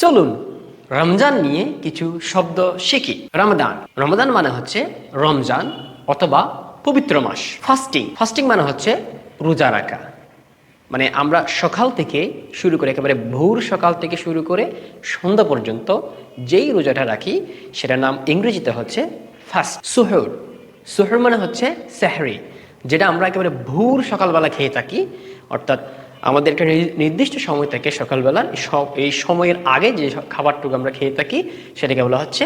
চলুন রমজান নিয়ে কিছু শব্দ শিখি। রমাদান, রমাদান মানে হচ্ছে রমজান অথবা পবিত্র মাস। ফাস্টিং, ফাস্টিং মানে হচ্ছে রোজা রাখা। মানে আমরা সকাল থেকে শুরু করে একেবারে ভোর সকাল থেকে শুরু করে সন্ধ্যা পর্যন্ত যেই রোজাটা রাখি সেটার নাম ইংরেজিতে হচ্ছে ফাস্ট। সুহর, সুহর মানে হচ্ছে সেহরি, যেটা আমরা একেবারে ভোর সকালবেলা খেয়ে থাকি। অর্থাৎ আমাদের একটা নির্দিষ্ট সময় থেকে সকালবেলার এই সময়ের আগে যে খাবারটুকু আমরা খেয়ে থাকি সেটাকে বলা হচ্ছে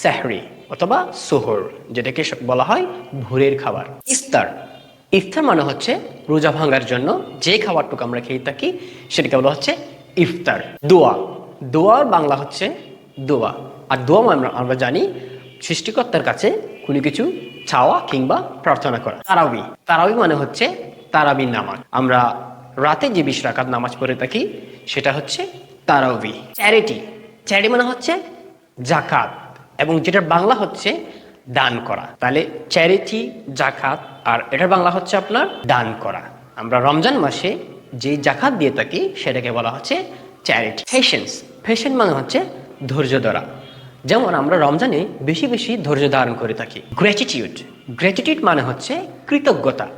সেহরি অথবা সুহর, যেটাকে বলা হয় ভোরের খাবার। ইফতার, ইফতার মানে হচ্ছে রোজা ভাঙার জন্য যে খাবারটুকু আমরা খেয়ে থাকি সেটাকে বলা হচ্ছে ইফতার। দোয়া, দোয়ার বাংলা হচ্ছে দোয়া। আর দোয়া আমরা জানি সৃষ্টিকর্তার কাছে কোনো কিছু চাওয়া কিংবা প্রার্থনা করা। তারাবি, তারাবি মানে হচ্ছে তারাবি নামাজ। আমরা রাতে যে 20 রাকাত নামাজ পড়ে থাকি সেটা হচ্ছে তারাবি। চ্যারিটি, চ্যারিটি মানে হচ্ছে জাকাত, এবং যেটার বাংলা হচ্ছে দান করা। তাহলে চ্যারিটি, জাকাত, আর এটার বাংলা হচ্ছে আপনার দান করা। আমরা রমজান মাসে যে জাকাত দিয়ে থাকি সেটাকে বলা হচ্ছে চ্যারিটি। পেশেন্স, পেশেন্স মানে হচ্ছে ধৈর্য ধরা। যেমন আমরা রমজানে বেশি বেশি ধৈর্য ধারণ করে থাকি। গ্র্যাটিটিউড, গ্র্যাটিটিউড মানে হচ্ছে কৃতজ্ঞতা।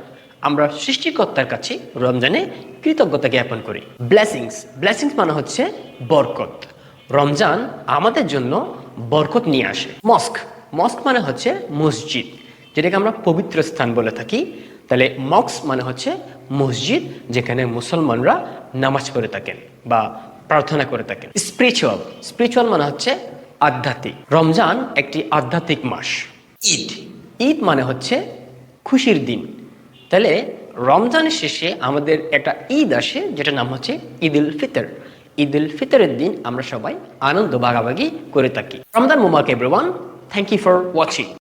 আমরা সৃষ্টিকর্তার কাছে রমজানে কৃতজ্ঞতা জ্ঞাপন করি। ব্লেসিংস, ব্লেসিংস মানে হচ্ছে বরকত। রমজান আমাদের জন্য বরকত নিয়ে আসে। মস্ক, মস্ক মানে হচ্ছে মসজিদ, যেটাকে আমরা পবিত্র স্থান বলে থাকি। তাহলে মস্ক মানে হচ্ছে মসজিদ, যেখানে মুসলমানরা নামাজ পড়ে থাকেন বা প্রার্থনা করে থাকেন। স্পিরিচুয়াল, স্পিরিচুয়াল মানে হচ্ছে আধ্যাত্মিক। রমজান একটি আধ্যাত্মিক মাস। ঈদ, ঈদ মানে হচ্ছে খুশির দিন। তাহলে রমজানের শেষে আমাদের একটা ঈদ আসে যেটার নাম হচ্ছে ঈদ উল ফিতর। ঈদ উল ফিতরের দিন আমরা সবাই আনন্দ ভাগাভাগি করে থাকি। রমজান মুবারক everyone, thank you for watching.